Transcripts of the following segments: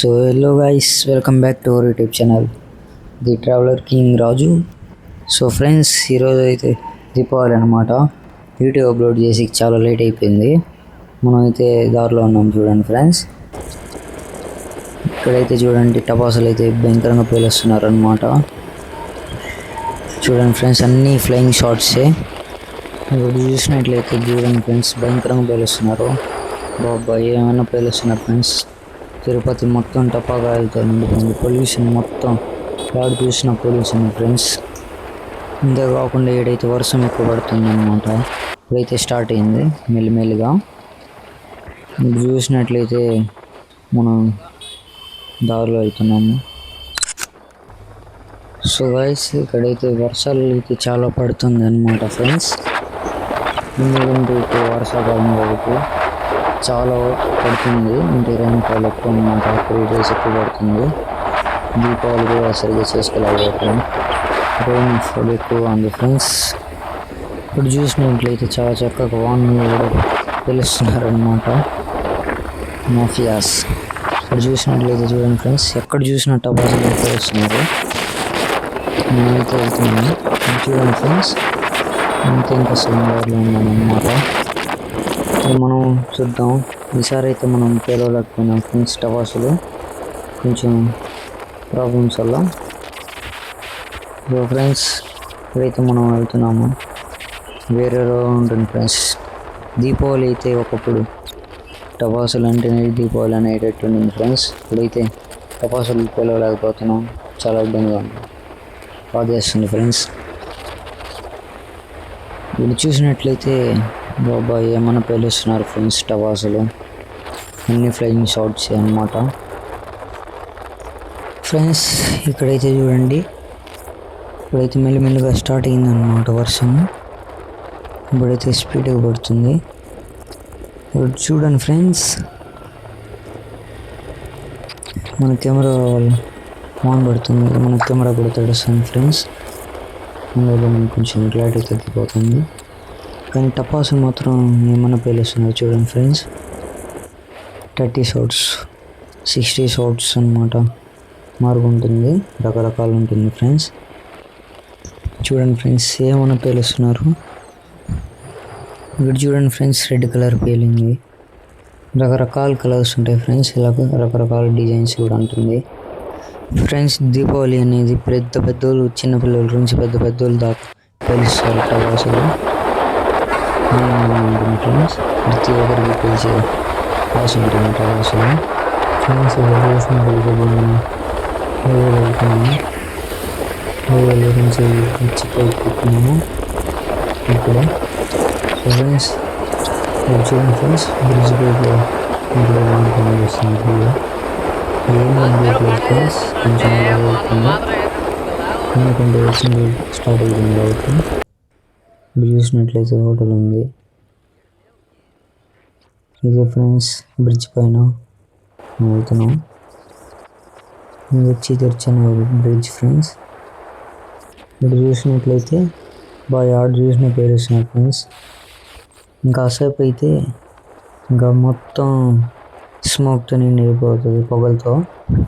So hello guys, welcome back to our YouTube channel the traveller king Raju. So friends, ఈరోజు అయితే దీపావళి అనమాట. Video upload చేసి చాలా late అయిపోయింది. మనం అయితే దారిలో ఉన్నాం చూడండి ఫ్రెండ్స్. ఇక్కడైతే చూడండి టపాసులు అయితే భయంకరంగా పేలుస్తున్నారు అనమాట. చూడండి ఫ్రెండ్స్, అన్నీ ఫ్లయింగ్ షాట్సే. ఇప్పుడు చూసినట్లయితే చూడండి ఫ్రెండ్స్, భయంకరంగా పేలుస్తున్నారు. బాబా ఏమైనా పేలుస్తున్నారు ఫ్రెండ్స్. తిరుపతి మొత్తం టపాకాయలతో నిండిపోయింది. పొల్యూషన్ మొత్తం ఎక్కడ చూసిన పొల్యూషన్ ఫ్రెండ్స్. ఇంతే కాకుండా ఏడైతే వర్షం ఎక్కువ పడుతుంది అనమాట. ఇప్పుడైతే స్టార్ట్ అయింది మెల్లిమెల్లిగా. ఇప్పుడు చూసినట్లయితే మనం దారిలో వెళ్తున్నాము. సో గైస్, ఇక్కడైతే వర్షాలు అయితే చాలా పడుతుంది అనమాట ఫ్రెండ్స్. ఎందుకంటే ఇప్పుడు వర్షాకాలం కాబట్టి చాలా పడుతుంది. అంటే రైన్ఫాల్ ఎక్కువ అనమాట. 3 days ఎక్కువ పడుతుంది. దీపావళి కూడా సరిగ్గా చేసుకోలేకపోతున్నాం. రైన్ఫాల్ ఎక్కువ ఉంది ఫ్రెండ్స్. ఇప్పుడు చూసినట్లయితే చాలా చక్కగా వాహనాలు కూడా పిలుస్తున్నారనమాట, మాఫియాస్. ఇప్పుడు చూసినట్లయితే చూడండి ఫ్రెండ్స్, ఎక్కడ చూసిన టపాసులు పిలుస్తున్నారు. మేమైతే వెళ్తున్నాము. చూడండి ఫ్రెండ్స్, అంతే ఇంకా సోమవారంలో ఉన్నామన్నమాట. మనం చూద్దాం. ఈసారి అయితే మనం పేలవలేకపోయినాం ఫ్రెండ్స్. టపాసులు కొంచెం ప్రాబ్లమ్స్ వల్ల. ఫ్రెండ్స్, ఇప్పుడైతే మనం వెళ్తున్నాము. వేరే ఉంటుంది ఫ్రెండ్స్. దీపావళి అయితే ఒకప్పుడు టపాసులు అంటేనే దీపావళి అనేటట్టు ఉంది ఫ్రెండ్స్. ఇప్పుడైతే టపాసులు పేలవలేకపోతున్నాం. చాలా ఇబ్బందిగా ఉంది, బాధేస్తుంది ఫ్రెండ్స్. ఇప్పుడు చూసినట్లయితే బాబా ఏమన్నా పేలుస్తున్నారు ఫ్రెండ్స్ టపాసులు. అన్ని ఫ్లయింగ్ షాట్స్ అన్నమాట ఫ్రెండ్స్. ఇక్కడైతే చూడండి, ఇప్పుడైతే మెల్లిమెల్లిగా స్టార్ట్ అయిందన్నమాట వర్షం. ఇప్పుడైతే స్పీడ్గా పడుతుంది. ఇప్పుడు చూడండి ఫ్రెండ్స్, మన కెమెరా ఆన్ పడుతుంది. మన కెమెరా కూడా తడుస్తుంది ఫ్రెండ్స్. అందువల్ల మనకు కొంచెం క్లారిటీ తగ్గిపోతుంది. కానీ టపాసులు మాత్రం ఏమన్నా పేలుస్తున్నారు చూడండి ఫ్రెండ్స్. 30 shots, 60 shots అనమాట. మారుగుంటుంది, రకరకాలు ఉంటుంది ఫ్రెండ్స్. చూడండి ఫ్రెండ్స్, ఏమన్నా పేలుస్తున్నారు. ఇక్కడ చూడండి ఫ్రెండ్స్, రెడ్ కలర్ పేలింది. రకరకాల కలర్స్ ఉంటాయి ఫ్రెండ్స్. ఇలా రకరకాల డిజైన్స్ కూడా ఉంటుంది ఫ్రెండ్స్. దీపావళి అనేది పెద్దోళ్ళు, చిన్నపిల్లల నుంచి పెద్దోళ్ళు దాకా పేలుస్తారు టపాసులు. ఉంటుంది ఫ్రెండ్స్. ప్రతి ఒక్కరికి పిలిచే ఆశ ఉంటుంది టపాసులు ఫ్రెండ్స్. హైవేలో నుంచి చిక్కుతున్నాము ఇక్కడ ఫ్రెండ్స్. చూడండి ఫ్రెండ్స్, బ్రిడ్జ్ పైకి వస్తుంది. ఏమీ ఫ్రెండ్స్, కొంచెం అవుతుంది ఎందుకంటే వచ్చింది స్టార్ట్ అవుతుంది కాబట్టి. ఇప్పుడు చూసినట్లయితే హోటల్ ఉంది. ఇదే ఫ్రెండ్స్, బ్రిడ్జ్ పైన వెళ్తున్నాం. వచ్చి తెరిచిన బ్రిడ్జ్ ఫ్రెండ్స్. ఇప్పుడు చూసినట్లయితే బాగా ఆడ చూసిన పేరుస్తున్నారు ఫ్రెండ్స్. ఇంకా అసేపు అయితే ఇంకా మొత్తం స్మోక్తో నిండిపోతుంది, పొగలతో.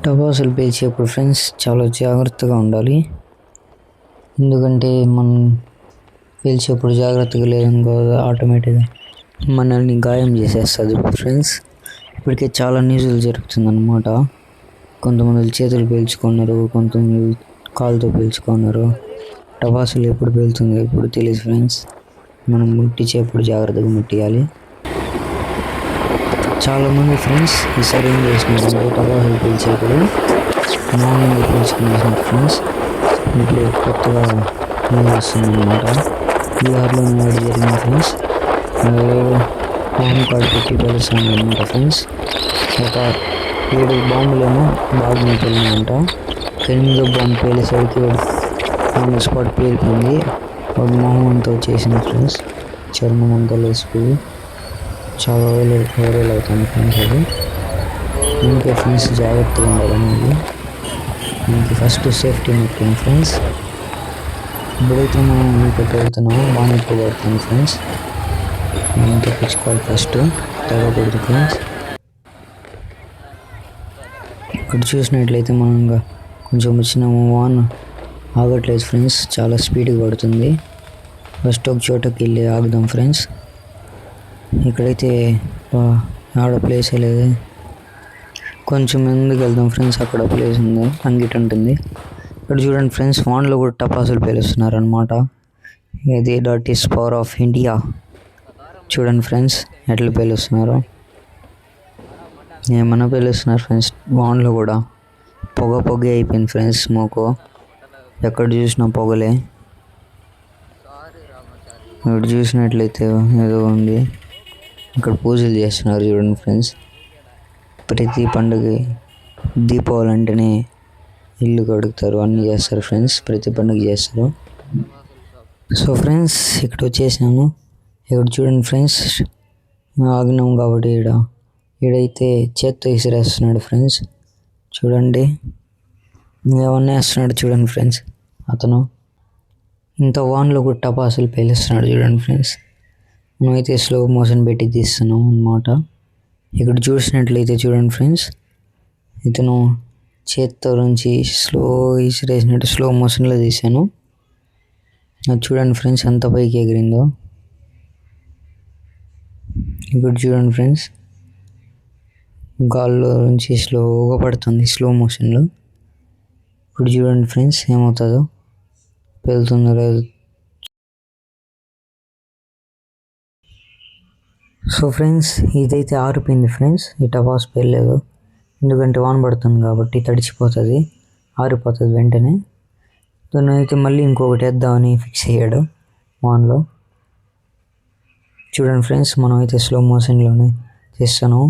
టపాసులు పేల్చేప్పుడు ఫ్రెండ్స్ చాలా జాగ్రత్తగా ఉండాలి. ఎందుకంటే మనం పేల్చేప్పుడు జాగ్రత్తగా లేదనుకో ఆటోమేటిక్గా మనల్ని గాయం చేసేస్తుంది ఫ్రెండ్స్. ఇప్పటికే చాలా న్యూస్లు జరుగుతుందన్నమాట. కొంతమంది చేతులు పేల్చుకున్నారు, కొంతమంది కాలుతో పేల్చుకున్నారు. టపాసులు ఎప్పుడు పేలుతుందో ఎప్పుడు తెలియదు ఫ్రెండ్స్. మనం ముట్టించేప్పుడు జాగ్రత్తగా ముట్టియాలి. చాలామంది ఫ్రెండ్స్ ఈసారి ఏం చేసినారంటే టపాసులు పేల్చేప్పుడు మార్నింగ్ పేల్చుకునేసినారు ఫ్రెండ్స్. ఇప్పుడు కొత్తగా వస్తుందన్నమాట. బీహార్లో నాడు జరిగింది ఫ్రెండ్స్. బాంబు కార్డు పెట్టి పేలుస్తుంది అనమాట ఫ్రెండ్స్. ఒక 7 బాంబులేమో బాగా పేలినాయంట. 8వ బాంబు పేలేసరికి ఆన్ ద స్పాట్ పేలిపోయింది. వాడు మొహం అంతా వచ్చేసింది ఫ్రెండ్స్. చర్మం అంతా లేచిపోయి చాలా వైరల్ అవుతుంది ఫ్రెండ్స్. అది ఇంకే ఫ్రెండ్స్ జాగ్రత్తగా ఉండాలనేది మనకి ఫస్ట్ సేఫ్టీ ముఖ్యం ఫ్రెండ్స్. ఇప్పుడైతే మనం ఇంకొకటి వెళ్తున్నాము, బాగా ఎక్కువ పడుతుంది ఫ్రెండ్స్. మనం తెప్పించుకోవాలి ఫస్ట్, తగ్గకూడదు ఫ్రెండ్స్. ఇక్కడ చూసినట్లయితే మనం ఇంకా కొంచెం వచ్చినాము, వాన్ ఆగట్లేదు ఫ్రెండ్స్, చాలా స్పీడ్గా పడుతుంది. ఫస్ట్ ఒక చోటకి వెళ్ళి ఆగుదాం ఫ్రెండ్స్. ఇక్కడైతే ఆడ ప్లేస్ లేదు, కొంచెం ముందుకు వెళ్దాం ఫ్రెండ్స్, అక్కడ ప్లేస్ ఉంది, అంగిట్ ఉంటుంది. ఇక్కడ చూడండి ఫ్రెండ్స్, వాన్లో కూడా టపాసులు పేలుస్తున్నారు అనమాట. ఇది that is power of India. చూడండి ఫ్రెండ్స్ ఎట్లా పేలుస్తున్నారు, ఏమన్నా పేలుస్తున్నారు ఫ్రెండ్స్. వాన్లో కూడా పొగ అయిపోయింది ఫ్రెండ్స్, స్మోకు ఎక్కడ చూసినా పొగలే. ఇక్కడ చూసినట్లయితే ఏదో ఉంది, ఇక్కడ పూజలు చేస్తున్నారు చూడండి ఫ్రెండ్స్. ప్రతి పండుగ దీపావళి అంటేనే ఇల్లు కడుగుతారు, అన్నీ చేస్తారు ఫ్రెండ్స్, ప్రతి పండుగ చేస్తారు. సో ఫ్రెండ్స్ ఇక్కడ వచ్చేసాము. ఇక్కడ చూడండి ఫ్రెండ్స్, ఆగినాం కాబట్టి ఈడైతే చేత్తో విసిరేస్తున్నాడు ఫ్రెండ్స్. చూడండి ఏమన్నా వేస్తున్నాడు చూడండి ఫ్రెండ్స్ అతను. ఇంత వాన్లో కూడా టపాసులు పేలుస్తున్నాడు చూడండి ఫ్రెండ్స్. మనమైతే స్లో మోషన్ పెట్టి తీస్తున్నాం అన్నమాట. ఇక్కడ చూసినట్లయితే చూడండి ఫ్రెండ్స్, ఇతను చేత్తో నుంచి విసిరేసినట్టు స్లో మోషన్లో తీసాను. అది చూడండి ఫ్రెండ్స్ ఎంత పైకి ఎగిరిందో. ఇక్కడ చూడండి ఫ్రెండ్స్, గాల్లో నుంచి స్లోగా పడుతుంది స్లో మోషన్లో. ఇప్పుడు చూడండి ఫ్రెండ్స్ ఏమవుతుందో, వెళ్తుందో లేదు. సో ఫ్రెండ్స్ ఇదైతే ఆరిపోయింది ఫ్రెండ్స్, ఈ టపాస్ పేర్లేదు, ఎందుకంటే వాన పడుతుంది కాబట్టి తడిచిపోతుంది, ఆరిపోతుంది వెంటనే. దాన్ని అయితే మళ్ళీ ఇంకొకటి వేద్దామని ఫిక్స్ అయ్యాడు వాన్లో. చూడండి ఫ్రెండ్స్ మనం అయితే స్లో మోషన్లోనే చేస్తాను.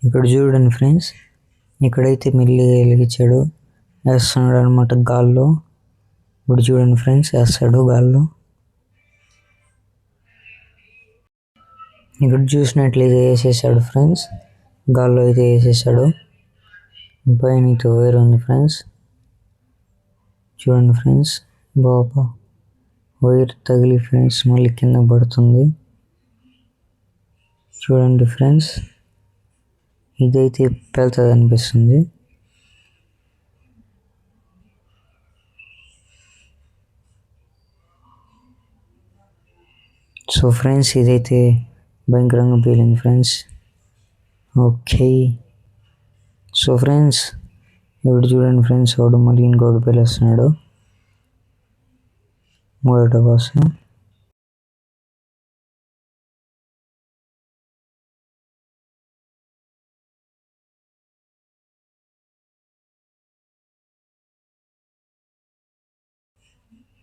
ఇక్కడ చూడండి ఫ్రెండ్స్, ఇక్కడైతే మెల్లి వెలిగించాడు, వేస్తున్నాడు అనమాట గాల్లో. ఇప్పుడు చూడండి ఫ్రెండ్స్ వేస్తాడు గాల్లో. ఇక్కడ చూసినట్లయితే వేసేసాడు ఫ్రెండ్స్, గాల్లో అయితే వేసేసాడు. పైన అయితే వైర్ ఉంది ఫ్రెండ్స్, చూడండి ఫ్రెండ్స్. బాబా వైర్ తగిలి ఫ్రెండ్స్ మళ్ళీ కింద పడుతుంది. చూడండి ఫ్రెండ్స్ ఇదైతే పెళ్తుంది అనిపిస్తుంది. సో ఫ్రెండ్స్ ఇదైతే భయంకరంగా పేలింది ఫ్రెండ్స్. ఓకే సో ఫ్రెండ్స్ ఇప్పుడు చూడండి ఫ్రెండ్స్, వాడు మళ్ళీ ఇంకోటి పేలేస్తున్నాడు, మూడో టపాసు.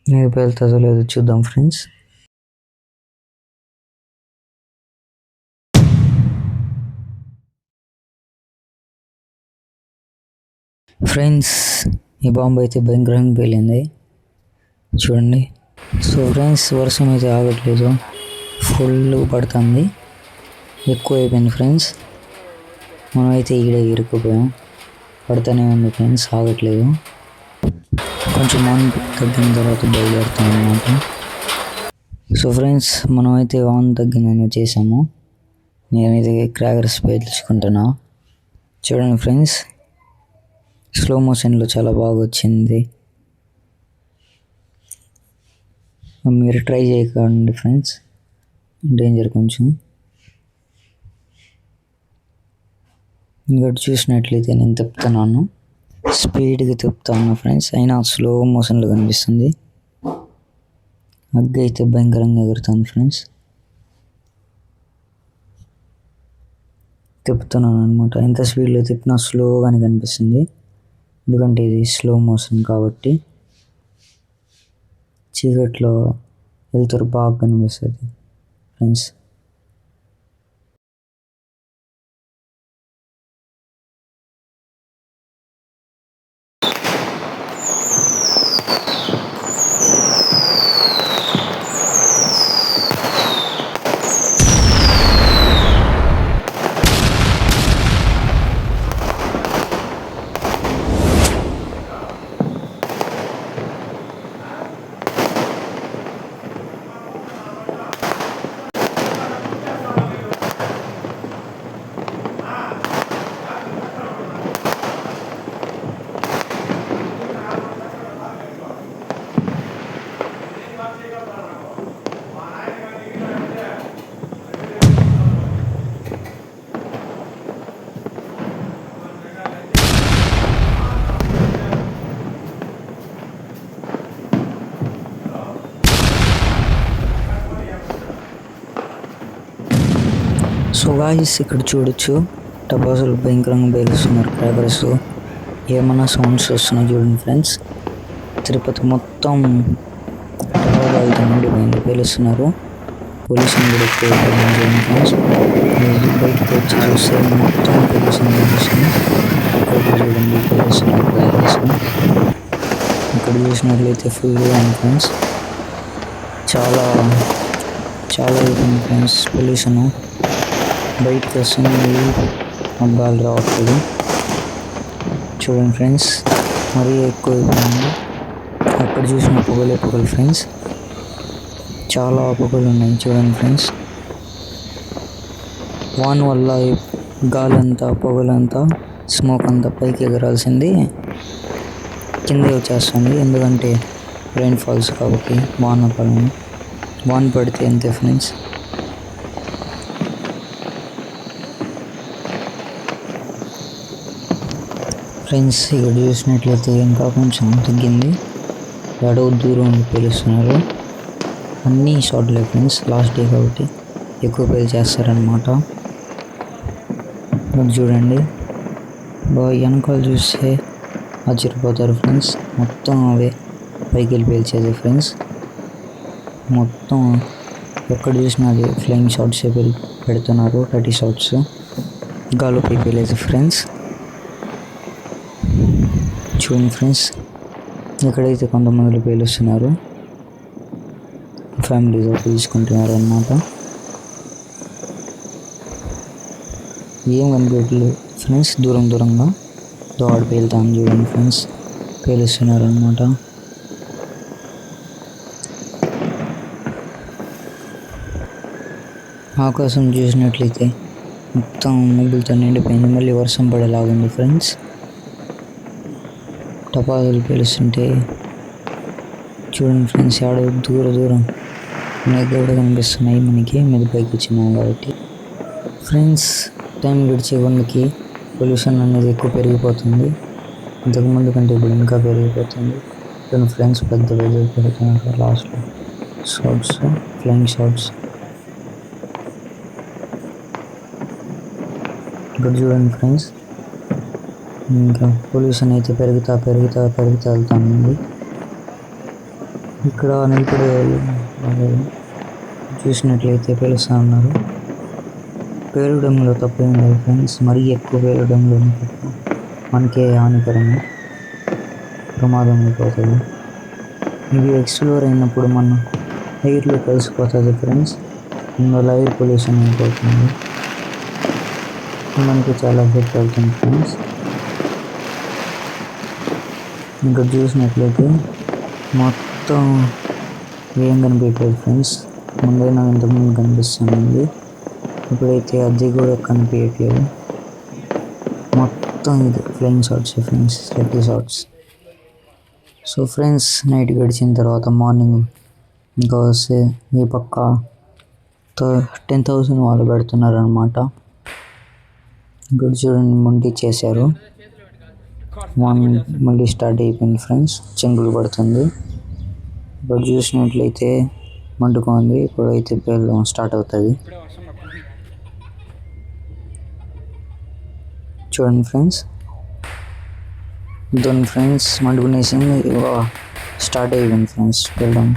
ఇది పేలుతుందో లేదో చూద్దాం ఫ్రెండ్స్. ఫ్రెండ్స్ ఈ బాంబు అయితే భయంకరంగా పేలింది చూడండి. సో ఫ్రెండ్స్ వర్షం అయితే ఆగట్లేదు, ఫుల్ పడుతుంది, ఎక్కువ అయిపోయింది ఫ్రెండ్స్. మనమైతే ఈడ ఇరుక్కుపోయాం, పడుతూనే ఉంది ఫ్రెండ్స్, ఆగట్లేదు. కొంచెం వాన్ తగ్గిన తర్వాత బయలుదేరుతాం అన్నమాట. సో ఫ్రెండ్స్ మనమైతే వాన్ తగ్గిందని చేసాము. నేనైతే క్రాకర్స్ పేల్చుకుంటున్నా. చూడండి ఫ్రెండ్స్ స్లో మోషన్లో చాలా బాగా వచ్చింది, మీరు ట్రై చేయకండి ఫ్రెండ్స్, డేంజర్ కొంచెం. ఇంకోటి చూసినట్లయితే నేను తిప్పుతున్నాను, స్పీడ్గా తిప్పుతాను ఫ్రెండ్స్, అయినా స్లో మోషన్లో కనిపిస్తుంది. అగ్గి అయితే భయంకరంగా ఎగురుతాను ఫ్రెండ్స్. తిప్పుతున్నాను అనమాట, ఎంత స్పీడ్లో తిప్పినా స్లోగానే కనిపిస్తుంది, ఎందుకంటే ఇది స్లో మోషన్ కాబట్టి. చీకట్లో వెళ్తారు బాగా కనిపిస్తుంది ఫ్రెండ్స్. సో గాయ్స్ ఇక్కడ చూడొచ్చు టపాసులు భయంకరంగా పేలుస్తున్నారు. క్రాకర్స్ ఏమన్నా సౌండ్స్ వస్తున్నాయి చూడండి ఫ్రెండ్స్. తిరుపతి మొత్తం టపాకాయలతో నిండిపోయింది, పేలుస్తున్నారు. పొల్యూషన్ కూడా ఎక్కువ చూడండి ఫ్రెండ్స్. బయటకు వచ్చి చూస్తే మొత్తం పొల్యూషన్ కనిపిస్తుంది. ఇక్కడ చూడండి పేలుస్తున్నారు క్రాకర్స్. ఇక్కడ చూసినట్లయితే ఫుల్గా ఉంది ఫ్రెండ్స్. చాలా చాలా అయిపోయింది ఫ్రెండ్స్ పొల్యూషను. బయటకు వస్తుంది, గాలి రావట్లేదు. చూడండి ఫ్రెండ్స్ మరీ ఎక్కువ అయిపోయింది. అక్కడ చూసిన పొగలే పొగలు ఫ్రెండ్స్, చాలా పొగలు ఉన్నాయి చూడండి ఫ్రెండ్స్. వాన్ వల్ల గాలంతా పొగలంతా స్మోక్ అంతా పైకి ఎగరాల్సింది కిందే వచ్చేస్తుంది. ఎందుకంటే రెయిన్ ఫాల్స్ కాబట్టి వాన పడితే అంతే ఫ్రెండ్స్. ఫ్రెండ్స్ ఇక్కడ చూసినట్లయితే ఇంకా కొంచెం తగ్గింది. ఎడవ దూరం పేలుస్తున్నారు. అన్నీ షార్ట్లే ఫ్రెండ్స్, లాస్ట్ డే కాబట్టి ఎక్కువ పేలు చేస్తారనమాట. చూడండి బాగా వెనకాల చూస్తే ఆశ్చర్యపోతారు ఫ్రెండ్స్. మొత్తం అవే పైకి వెళ్ళి పేల్చేది ఫ్రెండ్స్. మొత్తం ఎక్కడ చూసినా అది ఫ్లయింగ్ షాట్స్ పెడుతున్నారు. 30 షాట్స్ గాలిపై పేలేదు ఫ్రెండ్స్. చూడండి ఫ్రెండ్స్ ఎక్కడైతే కొంతమంది పేలుస్తున్నారు, ఫ్యామిలీతో పిలుచుకుంటున్నారు అన్నమాట. ఏం కనిపించట్లేదు ఫ్రెండ్స్, దూరంగా దోడ పేలుతాను చూడండి ఫ్రెండ్స్, పేలుస్తున్నారు అన్నమాట. ఆకాశం చూసినట్లయితే మొత్తం మబ్బులతో నిండిపోయింది. మళ్ళీ వర్షం పడేలాగుంది ఫ్రెండ్స్. టపాసులు పేలుస్తుంటే చూడండి ఫ్రెండ్స్, ఆడ దూరం మేఘాలు కూడా కనిపిస్తున్నాయి మనకి, మీద పైకి వచ్చినాం కాబట్టి. ఫ్రెండ్స్ టైం గడిచే కొండకి పొల్యూషన్ అనేది ఎక్కువ పెరిగిపోతుంది. ఇంతకుముందు కంటే ఇప్పుడు ఇంకా పెరిగిపోతుంది. కొన్ని ఫ్రెండ్స్ పెద్ద పెడుతున్నారు లాస్ట్లో షార్ట్స్, ఫ్లయింగ్ షార్ట్స్. ఇక్కడ చూడండి ఫ్రెండ్స్, ఇంకా పొల్యూషన్ అయితే పెరుగుతా వెళ్తానండి. ఇక్కడ నిలబడే చూసినట్లయితే పేలుస్తూ ఉన్నారు. పేలడంలో తప్పేం లేదు ఫ్రెండ్స్, మరీ ఎక్కువ పేలడంలో మనకే హానికరము, ప్రమాదం అయిపోతుంది. ఇవి ఎక్స్ప్లోర్ అయినప్పుడు మన ఎయిర్లో కలిసిపోతుంది ఫ్రెండ్స్. అందువల్ల ఎయిర్ పొల్యూషన్ అయిపోతుంది, మనకి చాలా ఎఫెక్ట్ అవుతుంది ఫ్రెండ్స్. ఇంకా చూసినట్లయితే మొత్తం ఏం కనిపించలేదు ఫ్రెండ్స్. ముందైనా ఇంతకుముందు కనిపిస్తుంది, ఇప్పుడైతే అది కూడా కనిపించట్లేదు. మొత్తం ఇది flying shots friends, 30 shots. So friends night గడిచిన తర్వాత మార్నింగ్ ఇంకా వస్తే ఈ పక్క 10,000 వాళ్ళు పెడుతున్నారు అనమాట. ఇక్కడ చూడండి ముందు చేశారు, మళ్ళీ స్టార్ట్ అయిపోయింది ఫ్రెండ్స్. చెంగులు పడుతుంది. ఇప్పుడు చూసినట్లయితే మండుకుంది, ఇప్పుడు అయితే పేలడం స్టార్ట్ అవుతుంది. చూడండి ఫ్రెండ్స్, దాని ఫ్రెండ్స్ మండుకునేసింది, స్టార్ట్ అయిపోయింది ఫ్రెండ్స్ పేలడం.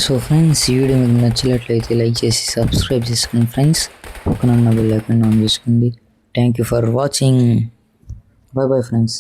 సో ఫ్రెండ్స్ ఈ వీడియో మీకు నచ్చినట్లయితే లైక్ చేసి సబ్స్క్రైబ్ చేసుకోండి ఫ్రెండ్స్. పక్కన ఉన్న బెల్ ఐకాన్ ఆన్ చేసుకోండి. Thank you for watching. Bye friends.